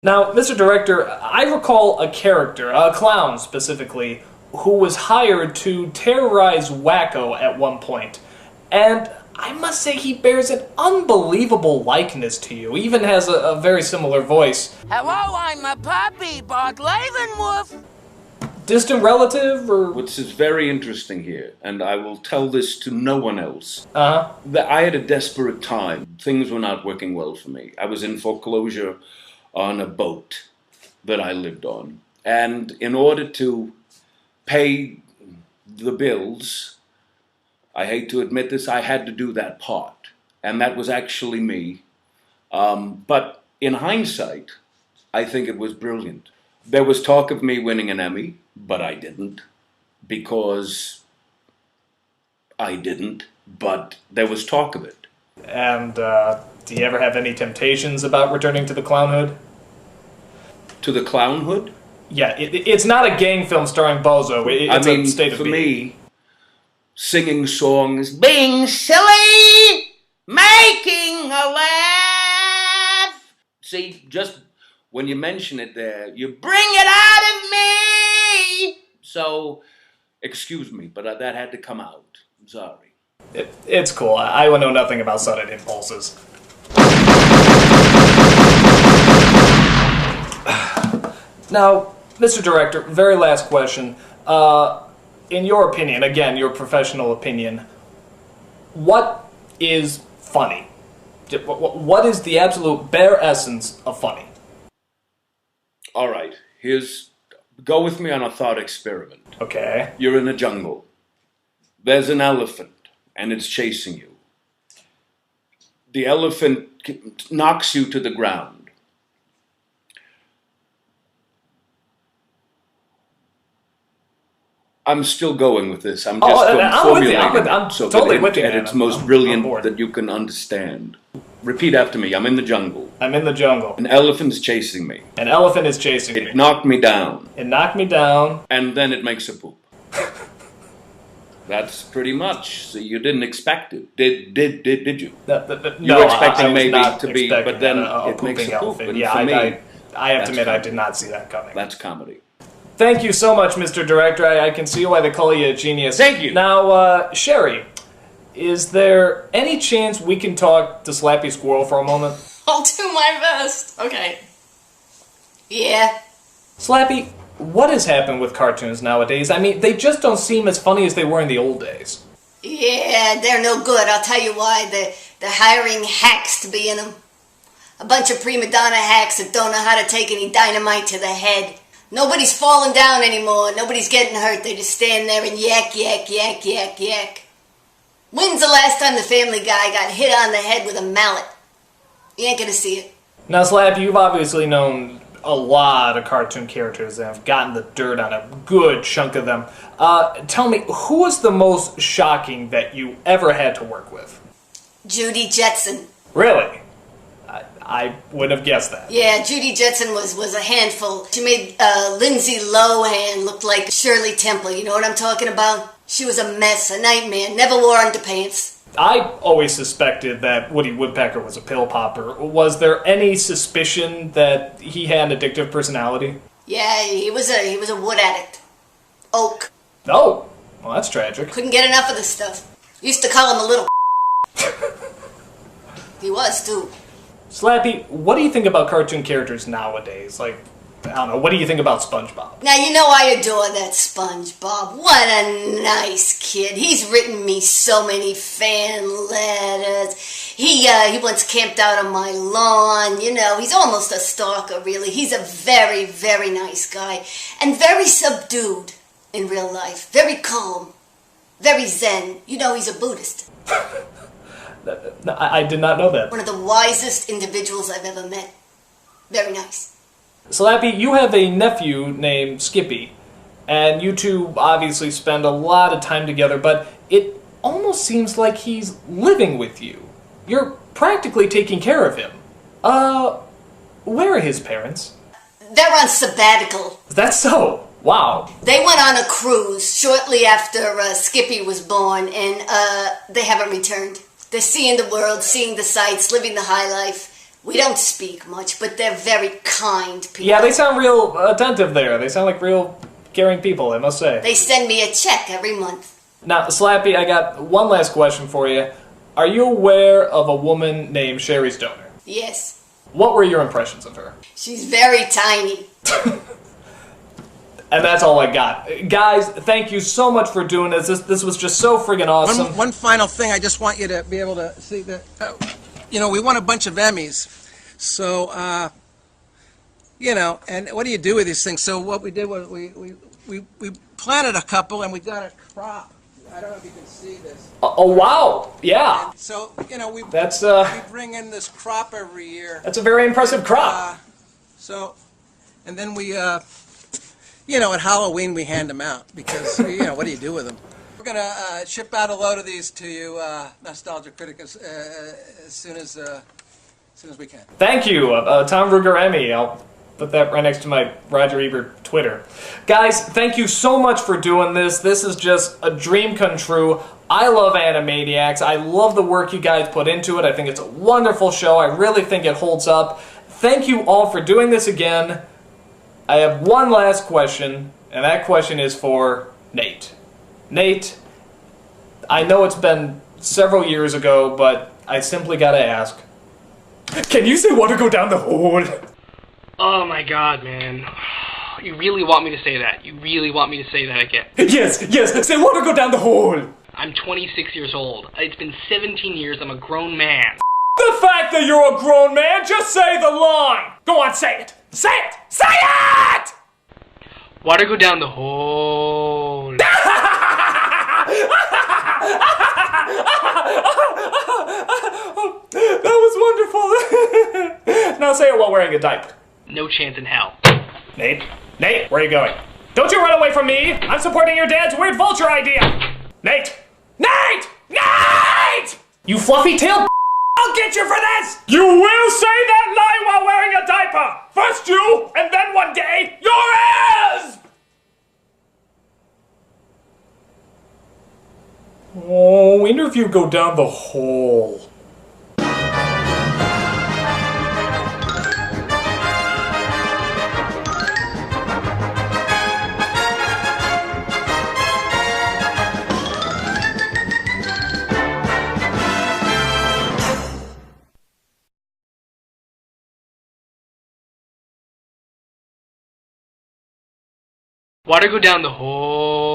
Now, Mr. Director, I recall a character, a clown specifically, who was hired to terrorize Wacko at one point. And I must say he bears an unbelievable likeness to you, even has a very similar voice. Hello, I'm a puppy, Bud Leavenworth. Distant relative, or...? Which is very interesting here, and I will tell this to no one else. Uh-huh. That I had a desperate time. Things were not working well for me. I was in foreclosure on a boat that I lived on. And in order to pay the bills, I hate to admit this, I had to do that part. And that was actually me. But in hindsight, I think it was brilliant. There was talk of me winning an Emmy, but I didn't. Because I didn't, but there was talk of it. And, do you ever have any temptations about returning to the clownhood? To the clownhood? Yeah, it's not a gang film starring Bozo. It's a state of being. For me, singing songs, being silly, making a laugh. See, just when you mention it there, you bring it out of me. So, excuse me, but that had to come out. I'm sorry. It's cool. I would know nothing about sudden impulses. Now, Mr. Director, very last question. In your opinion, again, your professional opinion, what is funny? What is the absolute bare essence of funny? All right, go with me on a thought experiment. Okay. You're in a jungle. There's an elephant, and it's chasing you. The elephant knocks you to the ground. I'm still going with this. I'm just formulating I'm so totally that with you, at man. its most brilliant that you can understand. Repeat after me. I'm in the jungle. I'm in the jungle. An elephant's chasing me. An elephant is chasing me. It knocked me down. It knocked me down. And then it makes a poop. That's pretty much. So you didn't expect it. Did you? You were expecting maybe to be, but then it makes a poop. And yeah, for me, I have to admit, I did not see that coming. That's comedy. Thank you so much, Mr. Director. I can see why they call you a genius. Thank you. Now, Sherry, is there any chance we can talk to Slappy Squirrel for a moment? I'll do my best. Okay. Yeah. Slappy, what has happened with cartoons nowadays? I mean, they just don't seem as funny as they were in the old days. Yeah, they're no good. I'll tell you why. They're hiring hacks to be in them. A bunch of prima donna hacks that don't know how to take any dynamite to the head. Nobody's falling down anymore. Nobody's getting hurt. They just stand there and yak, yak, yak, yak, yak. When's the last time the Family Guy got hit on the head with a mallet? You ain't gonna see it. Now, Slap, you've obviously known a lot of cartoon characters and have gotten the dirt on a good chunk of them. Tell me, who was the most shocking that you ever had to work with? Judy Jetson. Really? I wouldn't have guessed that. Yeah, Judy Jetson was a handful. She made Lindsay Lohan look like Shirley Temple. You know what I'm talking about? She was a mess, a nightmare, never wore underpants. I always suspected that Woody Woodpecker was a pill popper. Was there any suspicion that he had an addictive personality? Yeah, he was a wood addict. Oak. Oh, well, that's tragic. Couldn't get enough of this stuff. Used to call him a little He was, too. Slappy, what do you think about cartoon characters nowadays? Like, I don't know, what do you think about SpongeBob? Now, you know I adore that SpongeBob. What a nice kid. He's written me so many fan letters. He once camped out on my lawn. You know, he's almost a stalker, really. He's a very, very nice guy. And very subdued in real life. Very calm. Very zen. You know, he's a Buddhist. I did not know that. One of the wisest individuals I've ever met. Very nice. Slappy, you have a nephew named Skippy, and you two obviously spend a lot of time together, but it almost seems like he's living with you. You're practically taking care of him. Where are his parents? They're on sabbatical. Is that so? Wow. They went on a cruise shortly after Skippy was born, and they haven't returned. They're seeing the world, seeing the sights, living the high life. We don't speak much, but they're very kind people. Yeah, they sound real attentive there. They sound like real caring people, I must say. They send me a check every month. Now, Slappy, I got one last question for you. Are you aware of a woman named Sherry Stoner? Yes. What were your impressions of her? She's very tiny. And that's all I got. Guys, thank you so much for doing this. This was just so friggin' awesome. One final thing, I just want you to be able to see that, you know, we won a bunch of Emmys. So, you know, and what do you do with these things? So what we did was we planted a couple and we got a crop. I don't know if you can see this. Oh, wow. Yeah. And so, you know, we bring in this crop every year. That's a very impressive crop. And then we, you know, at Halloween we hand them out because, you know, what do you do with them? We're going to ship out a load of these to you, Nostalgia Critic, as soon as we can. Thank you, Tom Ruger Emmy. I'll put that right next to my Roger Ebert Twitter. Guys, thank you so much for doing this. This is just a dream come true. I love Animaniacs. I love the work you guys put into it. I think it's a wonderful show. I really think it holds up. Thank you all for doing this again. I have one last question, and that question is for Nate. Nate, I know it's been several years ago, but I simply gotta ask. Can you say water go down the hole? Oh my god, man. You really want me to say that? You really want me to say that again? Yes, say water go down the hole. I'm 26 years old. It's been 17 years. I'm a grown man. The fact that you're a grown man, just say the line. Go on, say it. Say it! Say it! Water go down the hole. That was wonderful. Now say it while wearing a diaper. No chance in hell. Nate, where are you going? Don't you run away from me! I'm supporting your dad's weird vulture idea! Nate! You fluffy tail. I'll get you for this! You will say that lie while wearing a diaper! First you, and then one day, yours! Oh, interview go down the hole. Water go down the hole.